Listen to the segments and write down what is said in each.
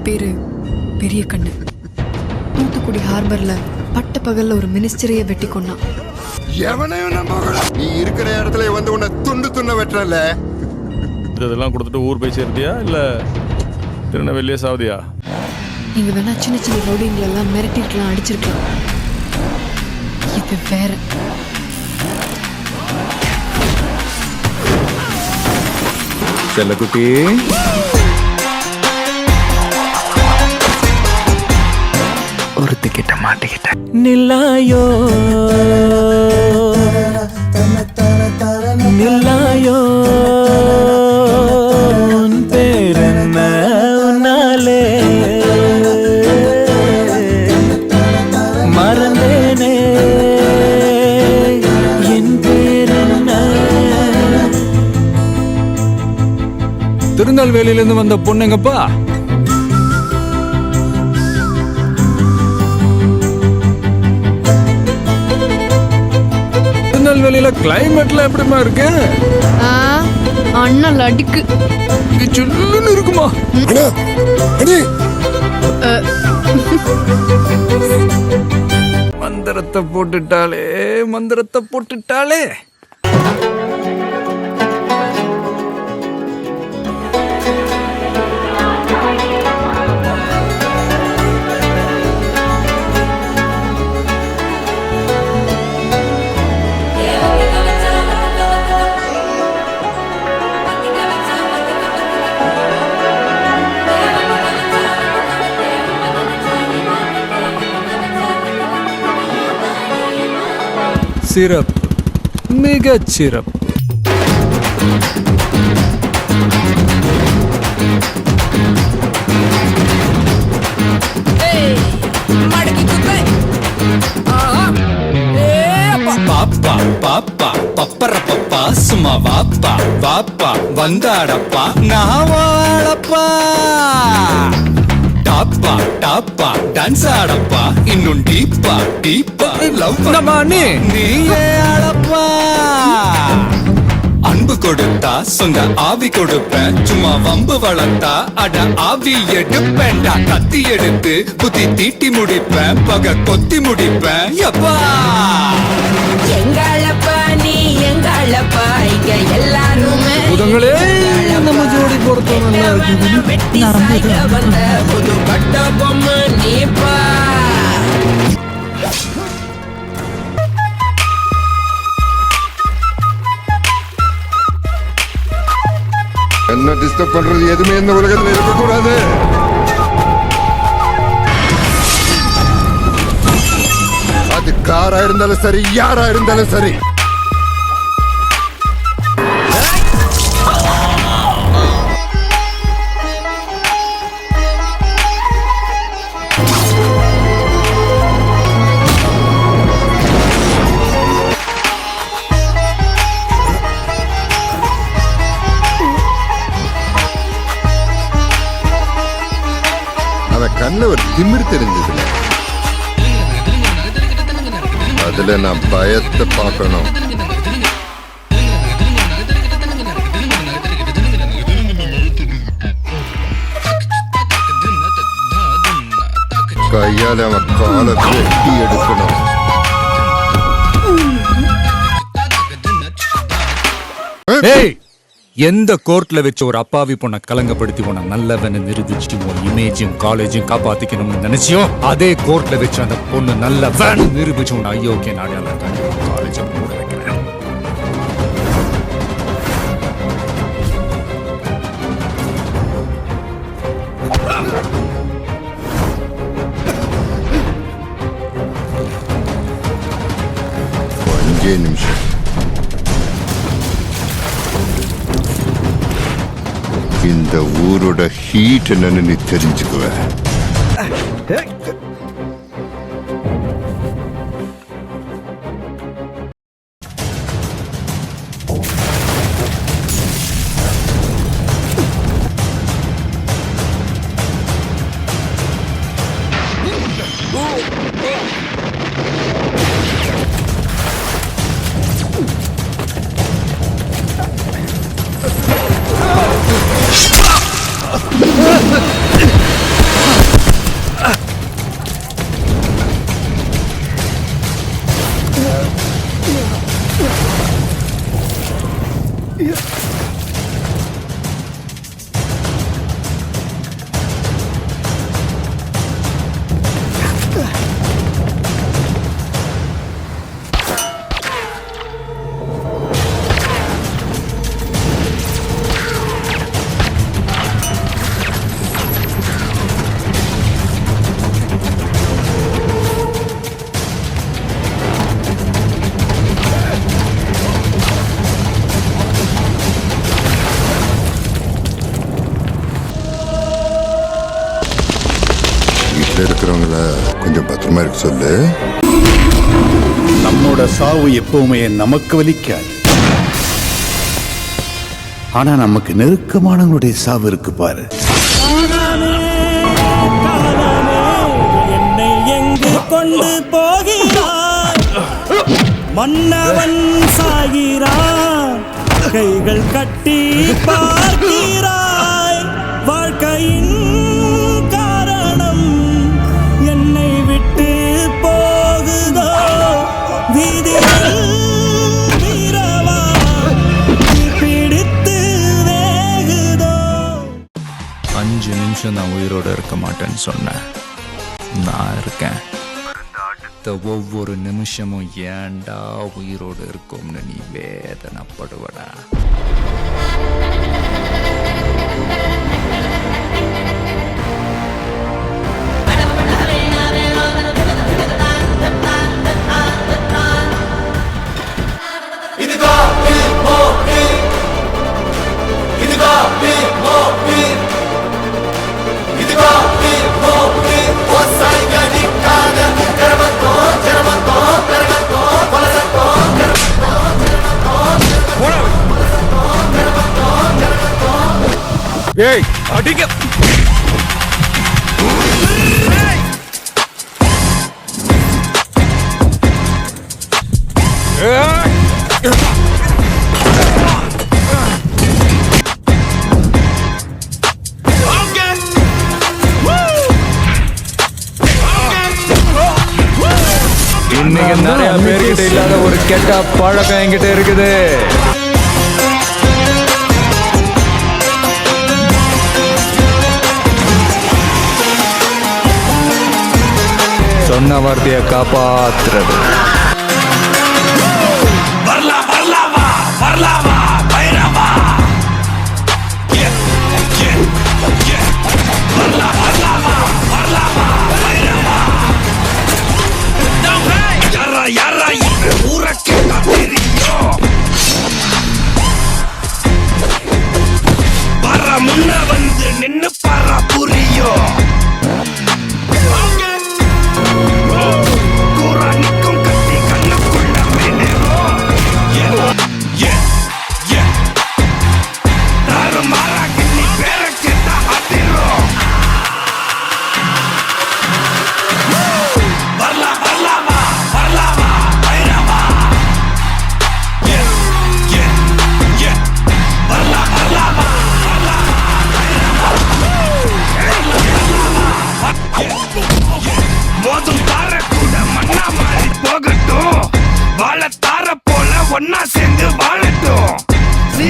பேரு பெரிய கண்ணு. தூத்துக்குடி ஹார்பர்ல பட்ட பகல்ல ஒரு மினிஸ்டரையே வெட்டி கொண்டான். எவனையும் நீ இருக்கிற இடத்துல வந்து உன்னை துண்டு துண்ண வெட்டுறல. இதெல்லாம் கொடுத்துட்டு ஊர் போய் சேர்த்தியா இல்ல திருநெல்வேலியே சாவதியா? நீங்க வேணா சின்ன சின்ன ரவுடிங்களெல்லாம் மிரட்டிருக்கலாம், அடிச்சிருக்கலாம். இது வேற. செல்லக்குட்டி, ஒருத்திக்கிட்ட மாட்டிக்கிட்ட நில்லாயோ நில்லாயோ பேரென்ன உன்னாலே மறந்தேனே என் பேரென்ன. திருநெல்வேலியிலிருந்து வந்த பொண்ணுங்கப்பா. திருநெல்வேலியில கிளைமேட்ல எப்படிமா இருக்கு? அண்ணல் அடிக்கு சில்லுன்னு இருக்குமா? மந்திரத்தை போட்டுட்டாலே மந்திரத்தை போட்டுட்டாலே. சிறப்பு, மிகச் சிறப்பு. பாப்பா பாப்பா பப்பர பப்பா சும்மா வாப்பா வாப்பா வந்தாடப்பா நான் வாழப்பா. டாப்பா டாப்பா டான்ஸ் ஆடப்பா இன்னும் டீப்பா டீப்பா லவ் நீயே ஆடப்பா. அன்பு கொடுத்தா சொந்த ஆவி கொடுப்பேன், சும்மா வம்பு வளர்த்தா அட ஆவி எடுப்பேன்டா. கத்தி எடுத்து புத்தி தீட்டி முடிப்பேன், பக கொத்தி முடிப்பேன். எப்பா எங்களப்பா நீ எங்களப்பா இங்க எல்லாருமே நம்ம ஜோடி பொறுத்த நல்லா இருக்குது. வெட்டி சாய்க்க வந்த புது கட்ட பொம்மை நீப்பா. என்ன டிஸ்டர்ப் பண்றது எதுவுமே இந்த உலகத்துல இருக்கக்கூடாது. அது காரா இருந்தாலும் சரி, யாரா இருந்தாலும் சரி. கண்ணுல ஒரு திமிர் தெரிஞ்சதுல, அதுல நான் பயத்தை பார்க்கணும். கையால அவன் காலை வெட்டி எடுக்கணும். எந்த கோர்ட்ல வச்சு ஒரு அப்பாவி பொண்ணை கலங்கப்படுத்தி உன நல்லவன்னு நிரூபிச்சு உன் இமேஜும் காலேஜும் காப்பாத்திக்கணும்னு நினைச்சியோ, அதே கோர்ட்ல வச்சு அந்த பொண்ணு நல்லவன் நிரூபிச்சு உன் ஐயோக்கிய நாடியால காலேஜ் மூட வைக்கிறேன். அஞ்சே நிமிஷம். இந்த ஊரோட ஹீட் என்னன்னு நீ தெரிஞ்சுக்குவ. வீட்டுல இருக்கிறவங்கள கொஞ்சம் பத்திரமா இருக்க சொல்லு. நம்மோட சாவு எப்பவுமே நமக்கு வலிக்காது. ஆனா நமக்கு நெருக்கமானவங்களுடைய சாவு இருக்கு பாரு. என்னை எங்கு கொண்டு போகிறாய்? மன்னவன் சாகிறான், கைகள் கட்டி பார்க்கிறாய். வாழ்க்கையின் காரணம் என்னை விட்டு போகுதோ? வீதியில் வீரவா பிடித்து வேகுதோ? 5 நிமிஷம் நான் உயிரோட இருக்க மாட்டேன்னு சொன்னேன். நான் இருக்கேன். அடுத்த ஒவ்வொரு நிமிஷமும் ஏன்டா உயிரோடு இருக்கும்னு நீ வேதனைப்படுவடா. ஏய் அடிக்க. இன்னைக்கு நிறைய பேர்கிட்ட இல்லாத ஒரு கெட்ட பழக்கம் என்கிட்ட இருக்குது. சொன்ன வார்த்தையை காப்பாத்துறது. முன்ன வந்து நின்னு பாரா புரியோ.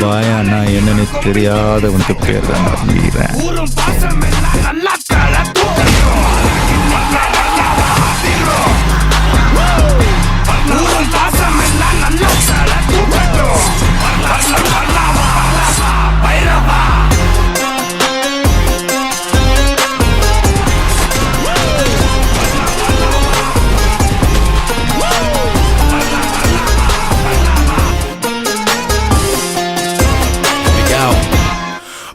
வாயானா என்னன்னு தெரியாதவனுக்கு பேர் தான் நம்புகிறேன்.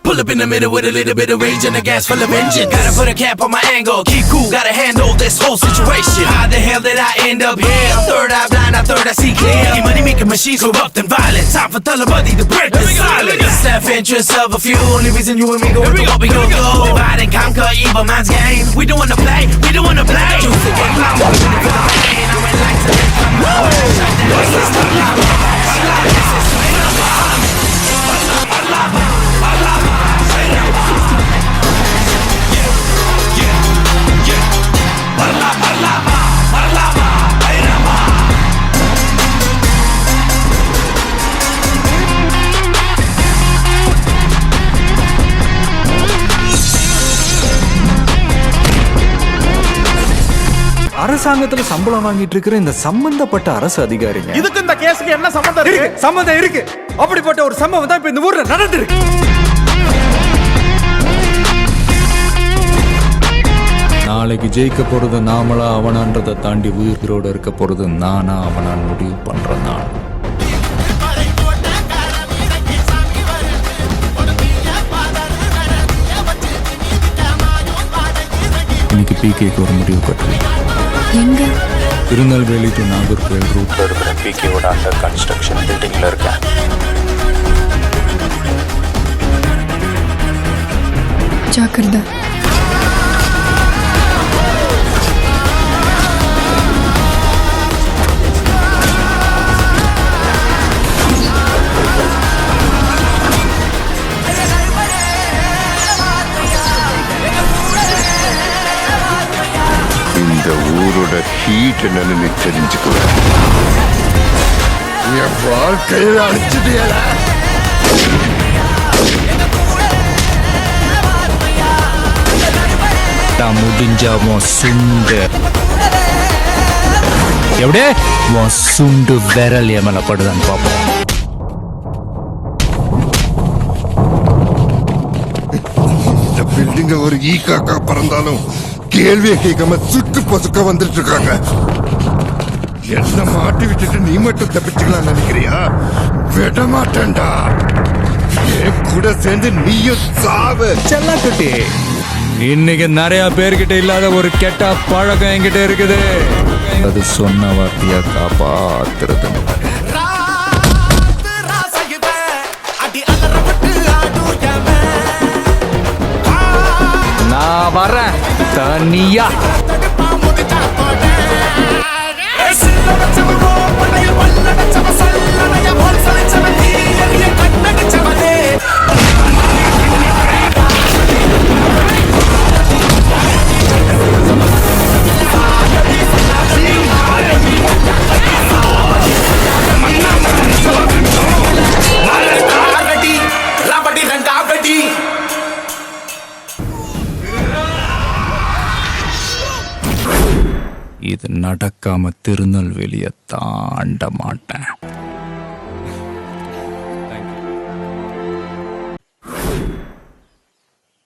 Pull up in the middle with a little bit of rage and a gas full of engine. Gotta put a cap on my angle, keep cool, gotta handle this whole situation. How the hell did I end up here? Third eye blind, I third I see clear. Money making machines corrupt and violent. Time for Talabadi to break the silence. Self-interest of a few, only reason you and me go into what we go go. Divide and conquer evil man's game. We don't wanna play, we don't wanna play. You think I'm loud, I'm ready for the pain. I went like to come out. What's this the lava? This is straight up. அரசாங்கத்துல சம்பளம் வாங்கிட்டு இருக்கிற இந்த சம்பந்தப்பட்ட அரசு அதிகாரிங்க, இதுக்கு இந்த கேஸுக்கு என்ன சம்பந்தம் இருக்கு? சம்பந்தம் இருக்கு. அப்படிப்பட்ட ஒரு சம்பவம் தான் இப்ப இந்த ஊர்ல நடந்திருக்கு. நாளைக்கு ஜெயிக்க போறது நாமளா அவனான்றதை தாண்டி உயிரோட இருக்க போறது நானா அவனான்னு முடிவு பண்ற நாள். இன்னைக்கு பிகேக்கு ஒரு முடிவு கட்டுறேன். எங்க? திருநெல்வேலி டு நாகர்கோவில் ரூட்ல இருக்கிற பிகேவோட அண்டர் கன்ஸ்ட்ரக்ஷன் பில்டிங்ல இருக்கேன். ஜாக்கிரதை. இந்த ஊரோட ஹீட் என்னன்னு நீ தெரிஞ்சுக்குவேன். என் வாழ்க்கையை அடிச்சுட்டியல. முடிஞ்சா உன் சுண்டு எப்படியே உன் சுண்டு விரல் எமல படுதான்னு பார்ப்போம். இந்த பில்டிங்க ஒரு ஈ காக்கா பறந்தாலும் கேள்வியை கேட்காம சுட்டு பொசுக்க வந்துட்டு இருக்காங்க. என்ன மாட்டி விட்டுட்டு நீ மட்டும் தப்பிச்சுக்கலாம் நினைக்கிறியா? விட மாட்டேன்டா. என் கூட சேர்ந்து நீயும் சாவு. செல்லக்குட்டி, இன்னைக்கு நிறைய பேர்கிட்ட இல்லாத ஒரு கெட்ட பழக்கம் என்கிட்ட இருக்குது. அது சொன்ன வார்த்தையா காப்பாத்துறது. நான் வரேன் தனியா. இது நடக்காம திருநெல்வேலியை தாண்ட மாட்டேன்.